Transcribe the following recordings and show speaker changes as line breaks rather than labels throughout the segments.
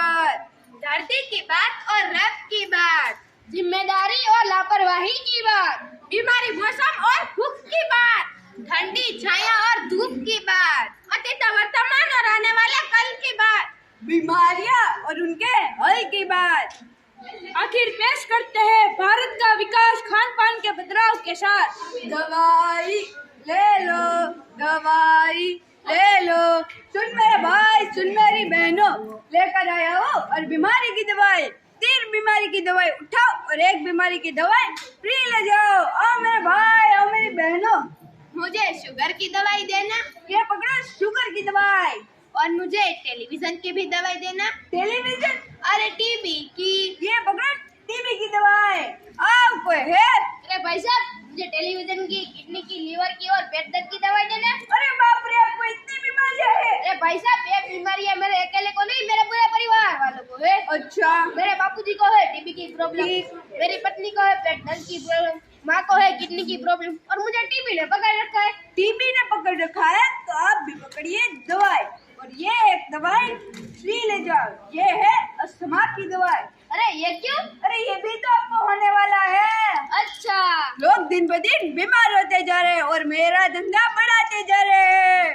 बात,
धरती की बात और रब की बात,
जिम्मेदारी और लापरवाही की बात,
बीमारी मौसम और भूख की बात, ठंडी छाया और धूप की बात, अतीत वर्तमान और आने वाले कल की बात,
बीमारियां और उनके हल की बात।
आखिर पेश करते हैं भारत का विकास खान पान के बदलाव के साथ।
दवाई ले लो, दवाई ले लो, सुन मेरे भाई सुन मेरी बहनों, लेकर आया हो और बीमारी की दवाई, 3 बीमारी की दवाई उठाओ और 1 बीमारी की दवाई फ्री ले जाओ। आओ मेरे भाई, आओ मेरी बहनों,
मुझे शुगर की दवाई देना
ये पकड़ो शुगर की दवाई,
और मुझे टेलीविजन की भी दवाई देना।
टेलीविजन,
अरे टीबी की।
ये पकड़ो टीबी की दवाई। आओ कोई है?
अरे भाई साहब, मुझे टेलीविजन की, किडनी की, लीवर की और पेट दर्द की दवाई देना।
अरे बाप रे, आपको इतनी बीमारियां है?
अरे भाई साहब, ये बीमारी है मेरे अकेले को नहीं, मेरे पूरे परिवार वालों को है।
अच्छा,
मेरे बापूजी को है टीबी की प्रॉब्लम, मेरी पत्नी को है पेट दर्द की प्रॉब्लम, माँ को है किडनी की प्रॉब्लम और मुझे टीबी ने पकड़ रखा है।
टीबी ने पकड़ रखा है तो आप भी पकड़िए दवाई, और ये एक दवाई फ्री ले जाओ, ये है अस्थमा की दवाई।
अरे ये क्यों?
अरे ये भी तो आपको होने वाला है।
अच्छा,
लोग दिन ब दिन बीमार होते जा रहे हैं और मेरा धंधा बढ़ाते जा रहे हैं।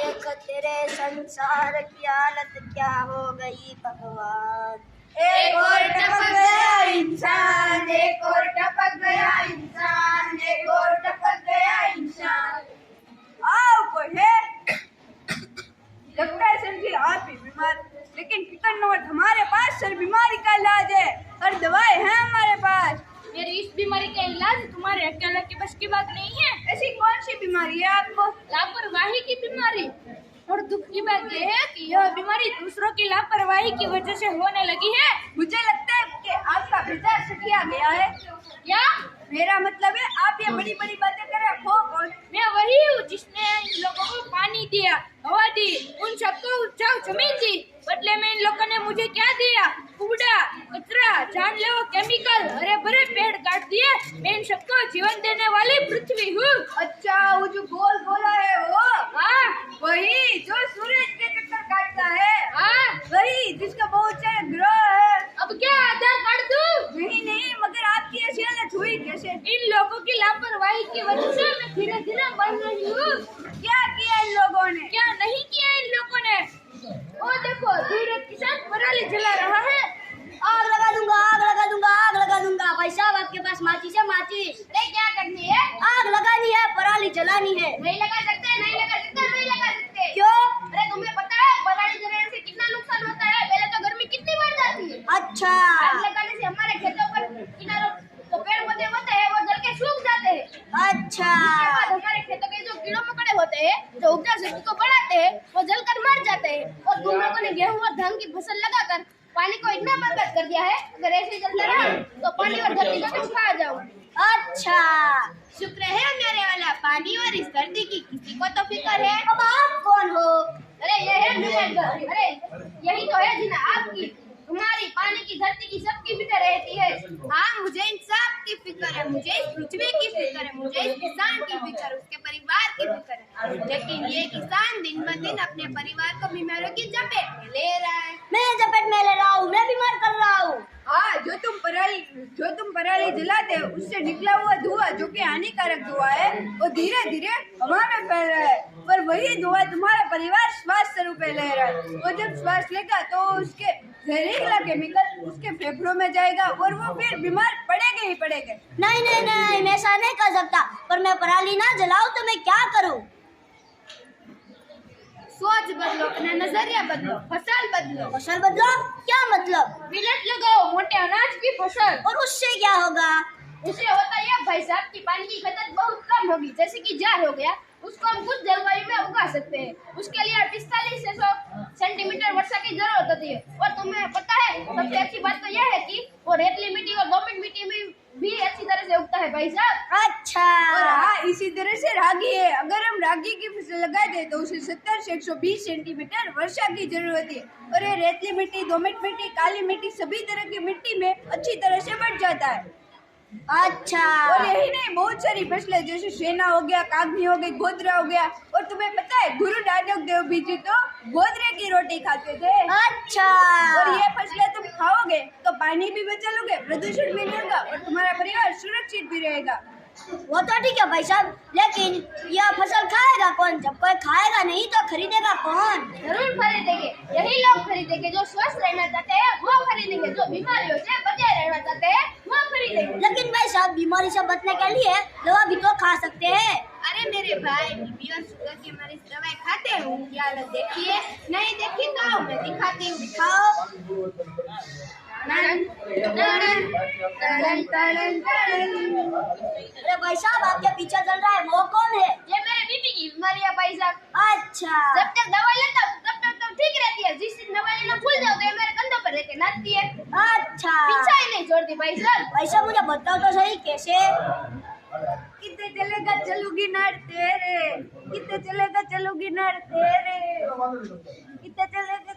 एक तेरे संसार की हालत क्या हो गई भगवान।
एक और टपक गया इंसान, एक और टपक गया इंसान, एक और टपक गया इंसान। आओ कोई है? लगता है सर जी आप भी बीमार, लेकिन फिक्र न मत, हमारे पास सर बीमारी का इलाज है और दवाई है हमारे पास।
मेरी इस बीमारी का इलाज तुम्हारे अकेले के बस की बात नहीं है।
ऐसी कौन सी बीमारी है आपको?
लापरवाही की बीमारी। और दुख की बात यह है कि यह बीमारी दूसरों की लापरवाही की वजह से होने लगी है।
मुझे लगता है कि आपका विचार सटिया गया है।
क्या?
मेरा मतलब है आप ये बड़ी बड़ी बातें कर रहे हो कौन?
मैं वही हूँ जिसने इन लोगों को पानी दिया, हवा दी, उन सबको उपजाऊ जमीन दी। बदले में इन लोगों ने मुझे क्या दिया? कूड़ा, कचरा, जानलेवा केमिकल, हरे भरे पेड़ काट दिए। मैं इन सबको जीवन देने वाली पृथ्वी हूँ।
अच्छा, वो जो गोल गोला है वो?
हाँ
वही जो सूरज के चक्कर काटता है?
हाँ।
वही जिसका बहुत सारे ग्रह है?
अब क्या आधार कार्ड दूँ?
नहीं नहीं, मगर आपकी ऐसी हालत हुई कैसे?
इन लोगों की लापरवाही की वजह से मैं धीरे धीरे बढ़ रही हूँ।
क्या किया इन लोगों ने?
क्या नहीं किया इन लोगों ने? ओ देखो, दूर एक किसान पराली जला रहा है।
आग लगा दूंगा, आग लगा दूंगा, आग लगा दूंगा। भाई साहब, आपके पास माचिस है? माचिस?
अरे क्या करनी है?
आग लगानी है, पराली जलानी है।
नहीं लगा सकते, नहीं लगा सकते, नहीं लगा सकते।
क्यों?
अरे तुम्हें पता है पराली जलाने से कितना नुकसान होता है? पहले तो गर्मी कितनी बढ़ जाती है।
अच्छा,
आग लगाने से हमारे खेतों पर किनारों तो पेड़ पौधे होते हैं, वो जल के सूख जाते हैं।
अच्छा।
उसके बाद हमारे खेतों के जो कीड़े मकोड़े होते हैं, जो उपजा शक्ति को बढ़ाते हैं, वो जलकर मर जाते हैं। और तुम लोगों ने गेहूं और धान की फसल लगाकर पानी को इतना बर्बाद कर दिया है, अगर ऐसे ही चलता रहा तो पानी और धरती का तुम खा जाओगे।
अच्छा,
शुक्र है मेरे वाला पानी और इस धरती की किसी को तो फिक्र है।
अब आप कौन हो?
अरे ये है नुमाइंदर। अरे यही तो है जिन्हें आपकी, तुम्हारी, पानी की, धरती की, सबकी फिक्र रहती है।
हाँ, मुझे इन सब की फिक्र है, मुझे इस पृथ्वी की फिक्र है, मुझे इस किसान की फिक्र है, उसके परिवार की फिक्र है। लेकिन ये किसान दिन ब दिन अपने परिवार को बीमारियों की चपेट में ले रहा है।
मैं चपेट में ले रहा हूँ, मैं बीमार कर रहा हूँ।
हाँ, जो तुम पराली जलाते हो उससे निकला हुआ धुआं, जो कि हानिकारक धुआं है, वो धीरे धीरे हवा में फैल रहा है, पर वही धुआं तुम्हारा परिवार श्वास स्वरूप ले रहा है। वो जब श्वास लेगा तो उसके जहरीला केमिकल उसके फेफड़ों में जाएगा और वो फिर बीमार पड़ेगा ही पड़ेगा।
नहीं नहीं नहीं, मैं ऐसा नहीं कर सकता। पर मैं पराली ना जलाऊं तो मैं क्या करूं?
सोच बदलो, अपना नजरिया बदलो, फसल बदलो।
फसल बदलो? क्या मतलब?
मिलेट लगाओ, मोटे अनाज की फसल।
और उससे क्या होगा?
उससे होता है भाई साहब की पानी की खपत बहुत कम होगी। जैसे कि जार हो गया, उसको हम कुछ जलवायु में उगा सकते हैं। उसके लिए 45 से 100 सेंटीमीटर वर्षा की जरूरत होती है। और तुम्हें पता है सबसे अच्छी बात तो यह है कि वो रेतली मिट्टी और दोमट मिट्टी में भी अच्छी तरह से उगता है भाई साहब।
अच्छा।
और हाँ, इसी तरह से रागी है, अगर हम रागी की फसल लगा दें तो उसे 70 से 120 सेंटीमीटर वर्षा की जरूरत है। और ये रेतली मिट्टी, दोमट मिट्टी, काली मिट्टी, सभी तरह की मिट्टी में अच्छी तरह से बढ़ जाता है।
अच्छा।
और यही नहीं, बहुत सारी फसलें जैसे सेना हो गया, कागनी हो गई, गोदरा हो गया। और तुम्हें पता है गुरु नानक देव भी जी तो गोदरे की रोटी खाते थे।
अच्छा।
और ये फसलें तुम खाओगे तो पानी भी बचा लोगे, प्रदूषण भी नहीं होगा और तुम्हारा परिवार सुरक्षित भी रहेगा।
वो तो ठीक है भाई साहब, लेकिन यह फसल खाएगा कौन? जब कोई खाएगा नहीं तो खरीदेगा कौन?
जरूर खरीदेंगे, यही लोग खरीदेंगे जो स्वस्थ रहना चाहते हैं, वो खरीदेंगे, जो बीमारियों से बचे रहना चाहते हैं वो खरीदेंगे।
लेकिन भाई साहब, बीमारी से बचने के लिए दवा भी तो खा सकते हैं।
अरे मेरे भाई, बीपी और शुगर की हमारी दवाई खाते हैं, उनकी हालत देखिए। नहीं देखी तो आओ, मैं दिखाती हूँ।
खाओ। अरे भाई साहब, आपके पीछे चल रहा है वो कौन है?
ये मेरे बीपी की बीमारी है भाई साहब।
अच्छा।
जब तक दवाई लेता हूँ तब तक तो ठीक रहती है, जिस दिन दवाई लेना भूल जाओ तो ये मेरे कंधों पर रहकर नाचती है,
अच्छा।
पीछा ही नहीं छोड़ती भाई साहब।
भाई साहब, मुझे बताओ तो सही, कैसे?
कितने चलेगा चलूगी नाड़ तेरे, कितने चलेगा चलूगी नाड़ तेरे, कितने चलेगा।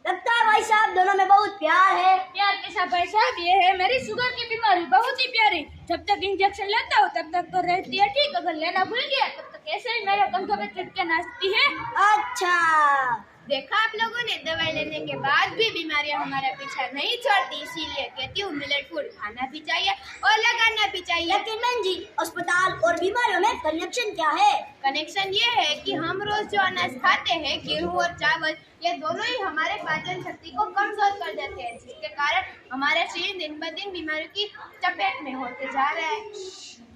लगता है भाई साहब दोनों में बहुत प्यार है।
प्यार के साथ भाई साहब, ये है मेरी शुगर की बीमारी, बहुत ही प्यारी। जब तक इंजेक्शन लेता हूँ तब तक तो रहती है ठीक, अगर लेना भूल गया तब तक ऐसे ही मेरे कंधों पे चढ़ के नाचती है।
अच्छा।
देखा आप लोगों ने, दवाई लेने के बाद भी बीमारियां हमारा पीछा नहीं छोड़ती। इसीलिए कहती हूँ मिलेट फूड खाना भी चाहिए और लगाना भी चाहिए।
लेकिन बहन जी, अस्पताल और बीमारियों में कनेक्शन क्या है?
कनेक्शन ये है कि हम रोज जो अनाज खाते हैं, गेहूं और चावल, ये दोनों ही हमारे पाचन शक्ति को कमजोर कर देते हैं, जिसके कारण हमारा शरीर दिन ब दिन बीमारियों की चपेट में होते जा रहा है।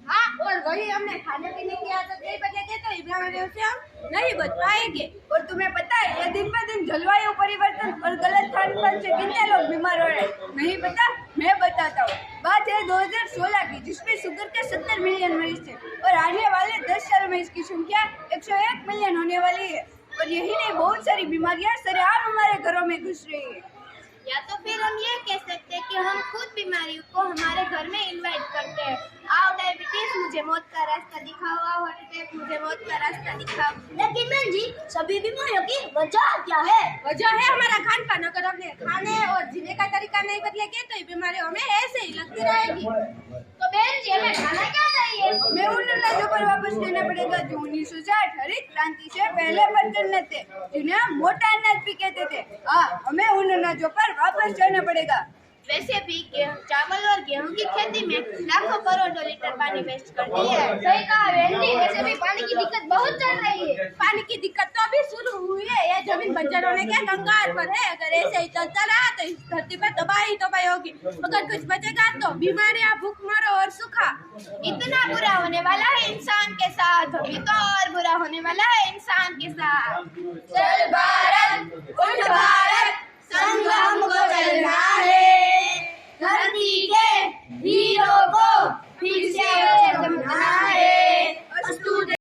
हाँ, और वही हमने खाने पीने की आदत नहीं बदलेंगे तो बीमारियों से हम नहीं बच पाएंगे। और तुम्हें पता है, ये दिन ब दिन जलवायु परिवर्तन और गलत खान पान से कितने लोग बीमार हो रहे हैं, नहीं पता? मैं बताता हूँ। बात है 2016 की, जिसमें शुगर के 70 मिलियन मरीज थे और आने वाले 10 सालों में इसकी संख्या 101 मिलियन होने वाली है। और यही नहीं, बहुत सारी बीमारियां सरेआम हमारे घरों में घुस रही है।
या तो फिर हम ये कह सकते हैं कि हम खुद बीमारियों को हमारे घर में इनवाइट करते हैं। आओ डायबिटीज, मुझे मौत का रास्ता दिखाओ। आओ हार्ट अटैक, मुझे मौत का रास्ता दिखाओ।
लेकिन बहन जी, सभी बीमारियों की वजह क्या है?
वजह है हमारा खान पान। अगर हमने खाने और जीने का तरीका नहीं बदलेंगे तो ये बीमारियां हमें ऐसे ही लगती रहेगी।
तो बहन जी, हमें खाना क्या चाहिए?
हमें उन अनाजों पर वापस लेना पड़ेगा जो 1960 हरित क्रांति से पहले प्रचलन थे, जिन्हें हम मोटा अनाज भी कहते थे। हाँ, हमें उन अनाजों पर वापस जाना पड़ेगा।
वैसे भी चावल और गेहूं की खेती में लाखों करोड़ों लीटर पानी वेस्ट कर दिया है।
सही कहा बहन जी, वैसे भी पानी की दिक्कत बहुत चल रही है।
पानी की दिक्कत तो अभी शुरू हुई है, ये जमीन बंजर होने के कंगाल पर है। अगर ऐसे ही चलता रहा तो इस धरती पर तबाही तबाही होगी। अगर कुछ बचेगा तो बीमारियां, भूखमरो और सूखा।
इतना बुरा होने वाला है इंसान के साथ, अभी तो और बुरा होने वाला है इंसान के